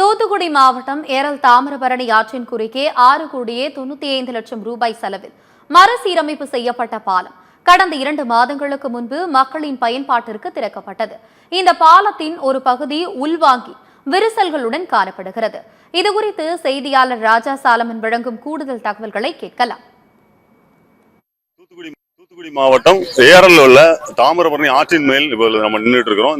தூத்துக்குடி மாவட்டம் ஏரல் தாமிரபரணி ஆற்றின் குறுக்கே 6,95,00,000 ரூபாய் செலவில் மறுசீரமைப்பு செய்யப்பட்ட பாலம் கடந்த 2 மாதங்களுக்கு முன்பு மக்களின் பயன்பாட்டிற்கு திறக்கப்பட்டது. இந்த பாலத்தின் ஒரு பகுதி உள்வாங்கி விரிசல்களுடன் காணப்படுகிறது. இதுகுறித்து செய்தியாளர் ராஜா சாலமன் வழங்கும் கூடுதல் தகவல்களை கேட்கலாம். தூத்துக்குடி மாவட்டம் ஏரல் உள்ள தாமிரபரணி ஆற்றின் மேல் இப்போது நம்ம நின்றுட்டு இருக்கிறோம்.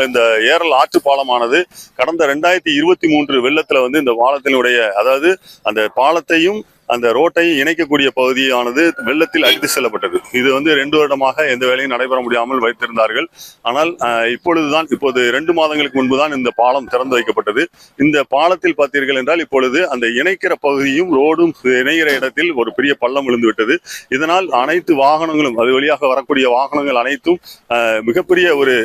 இந்த ஏரல் ஆற்று பாலமானது கடந்த 2023 வெள்ளத்துல இந்த பாலத்தினுடைய அதாவது அந்த பாலத்தையும் அந்த ரோட்டை இணைக்கக்கூடிய பகுதியானது வெள்ளத்தில் அடித்து செல்லப்பட்டது. இது 2 வருடமாக எந்த வேலையும் நடைபெற முடியாமல் வைத்திருந்தார்கள். ஆனால் இப்போது 2 மாதங்களுக்கு முன்புதான் இந்த பாலம் திறந்து வைக்கப்பட்டது. இந்த பாலத்தில் பார்த்தீர்கள் என்றால் இப்பொழுது அந்த இணைக்கிற பகுதியும் ரோடும் இணைகிற இடத்தில் ஒரு பெரிய பள்ளம் விழுந்து விட்டது. இதனால் அனைத்து வாகனங்களும் அது வழியாக வரக்கூடிய வாகனங்கள் அனைத்தும் மிகப்பெரிய ஒரு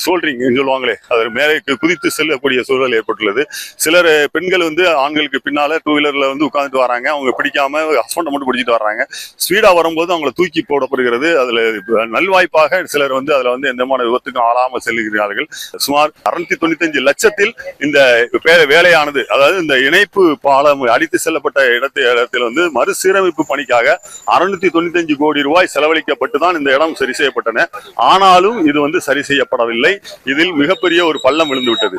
சோல்டரிங் சொல்லுவாங்களே, அது மேலே குதித்து செல்லக்கூடிய சூழல் ஏற்பட்டுள்ளது. சிலர் பெண்கள் ஆண்களுக்கு பின்னால 2 வீலர்ல உட்கார்ந்துட்டு வராங்க. அவங்க பிடிக்காம ஹஸ்பண்டை மட்டும் பிடிச்சிட்டு வர்றாங்க. ஸ்பீடா வரும்போது அவங்களை தூக்கி போடப்படுகிறது. அதுல நல்வாய்ப்பாக சிலர் அதுல எந்தமான விபத்துக்கும் ஆளாமல் செல்கிறார்கள். சுமார் 695 லட்சத்தில் இந்த வேலையானது, அதாவது இந்த இணைப்பு பாலம் அடித்து செல்லப்பட்ட இடத்தில் மறுசீரமைப்பு பணிக்காக 695 கோடி ரூபாய் செலவழிக்கப்பட்டுதான் இந்த இடம் சரி செய்யப்பட்டன. ஆனாலும் இது சரி செய்யப்படவில்லை. இதில் மிகப்பெரிய ஒரு பள்ளம் விழுந்து விட்டது.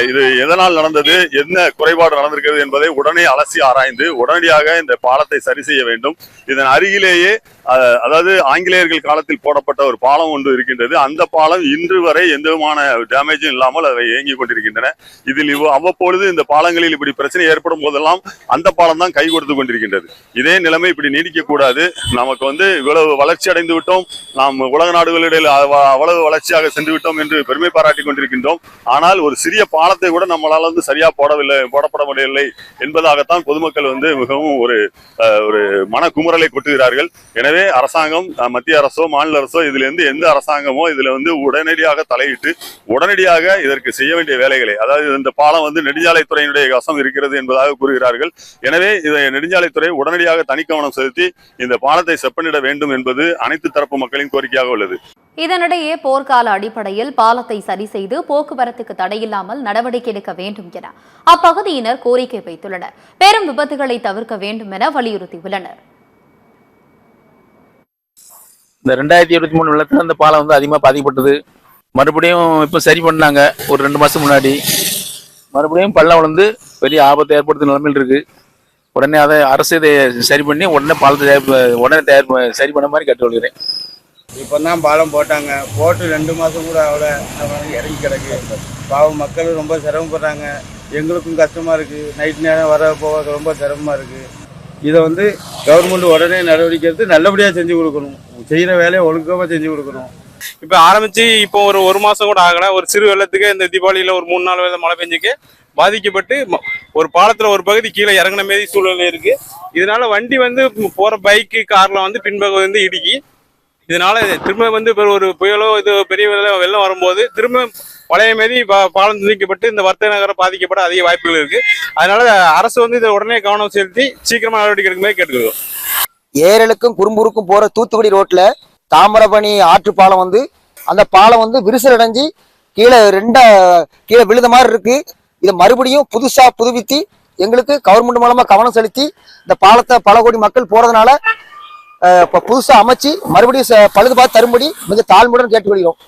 இது எதனால் நடந்தது, என்ன குறைபாடு நடந்திருக்கிறது என்பதை உடனே அலசி ஆராய்ந்து உடனடியாக இந்த பாலத்தை சரி செய்ய வேண்டும். இதன் அருகிலேயே அதாவது ஆங்கிலேயர்கள் காலத்தில் போடப்பட்ட ஒரு பாலம் ஒன்று இருக்கின்றது. அந்த பாலம் இன்று வரை எந்த விதமான டேமேஜும் இல்லாமல் அதை இயங்கிக் கொண்டிருக்கின்றன. இதில் அவ்வப்பொழுது இந்த பாலங்களில் இப்படி பிரச்சனை ஏற்படும் போதெல்லாம் அந்த பாலம் தான் கை கொடுத்து கொண்டிருக்கின்றது. இதே நிலைமை இப்படி நீடிக்க கூடாது. நமக்கு இவ்வளவு வளர்ச்சி அடைந்து விட்டோம், நாம் உலக நாடுகளிடையே அவ்வளவு வளர்ச்சியாக சென்று விட்டோம் என்று பெருமை பாராட்டி கொண்டிருக்கின்றோம். ஆனால் ஒரு சிறிய பாலத்தை கூட நம்மளால சரியா போடப்பட முடியவில்லை என்பதாகத்தான் பொதுமக்கள் மிகவும் ஒரு மனக்குமுறலை கொட்டுகிறார்கள். எனவே அரசாங்கம், மத்திய அரசோ மாநில அரசோ இதிலிருந்து எந்த அரசாங்கமோ இதுல உடனடியாக தலையிட்டு உடனடியாக இதற்கு செய்ய வேண்டிய வேலைகளை, அதாவது இந்த பாலம் நெடுஞ்சாலைத்துறையினுடைய வசம் இருக்கிறது என்பதாக கூறுகிறார்கள். எனவே இதை நெடுஞ்சாலைத்துறை உடனடியாக தனிக்கவனம் செலுத்தி இந்த பாலத்தை செப்பனிட வேண்டும் என்பது அனைத்து தரப்பு மக்களின் கோரிக்கையாக உள்ளது. இதனிடையே போர்க்கால அடிப்படையில் பாலத்தை சரி செய்து போக்குவரத்துக்கு தடையில்லாமல் நடவடிக்கை எடுக்க வேண்டும் என அப்பகுதியினர் கோரிக்கை வைத்துள்ளனர். பெரும் விபத்துகளை தவிர்க்க வேண்டும் என வலியுறுத்தியுள்ளனர். இந்த 2023 வெள்ளத்துல அந்த பாலம் அதிகமாக பாதிக்கப்பட்டது. மறுபடியும் இப்போ சரி பண்ணாங்க. ஒரு 2 மாசம் முன்னாடி மறுபடியும் பள்ளம் விழுந்து பெரிய ஆபத்தை ஏற்படுத்தும் நிலைமையில் இருக்கு. உடனே அதை அரசு இதை சரி பண்ணி உடனே பாலத்தை சரி பண்ண மாதிரி கேட்டுக்கொள்கிறேன். இப்போ தான் பாலம் போட்டாங்க. போட்டு 2 மாதம் கூட அவ்வளோ இறங்கி கிடக்கு. பாவம் மக்கள் ரொம்ப சிரமப்படுறாங்க. எங்களுக்கும் கஷ்டமாக இருக்குது. நைட் நேரம் வர போக ரொம்ப சிரமமாக இருக்குது. இதை கவர்மெண்ட் உடனே நடவடிக்கை எடுத்து நல்லபடியாக செஞ்சு கொடுக்கணும். செய்கிற வேலையை ஒழுக்கமாக செஞ்சு கொடுக்கணும். இப்போ ஆரம்பித்து இப்போ ஒரு மாதம் கூட ஆகலை. ஒரு சிறு வெள்ளத்துக்கு இந்த தீபாவளியில் ஒரு 3-4 வேலை மழை பெஞ்சுக்கு பாதிக்கப்பட்டு ஒரு பாலத்தில் ஒரு பகுதி கீழே இறங்கின மாரி சூழ்நிலை இருக்குது. இதனால வண்டி போகிற பைக்கு காரில் பின்பகுதி இடுக்கி, இதனால திரும்ப இப்போ ஒரு புயலோ பெரிய வெள்ளம் வரும்போது திரும்ப பழைய மாரி பாலம் துண்டிக்கப்பட்டு இந்த வர்த்தக நகரம் பாதிக்கப்பட அதிக வாய்ப்புகள் இருக்கு. அதனால அரசு இதை உடனே கவனம் செலுத்தி சீக்கிரமா நடவடிக்கை எடுக்கும் மாதிரி கேட்டுக்கிறோம். ஏரலுக்கும் குறும்பூருக்கும் போற தூத்துக்குடி ரோட்ல தாமிரபரணி ஆற்று பாலம் அந்த பாலம் விரிசல் அடைஞ்சு கீழே விழுத மாதிரி இருக்கு. இதை மறுபடியும் புதுசா புதுப்பித்து எங்களுக்கு கவர்மெண்ட் மூலமா கவனம் செலுத்தி இந்த பாலத்தை பல கோடி மக்கள் போறதுனால புதுசா அமைச்சு மறுபடியும் பழுது பார்த்து தரும்படி மிக தாழ்மையுடன் கேட்டுக்கொள்கிறோம்.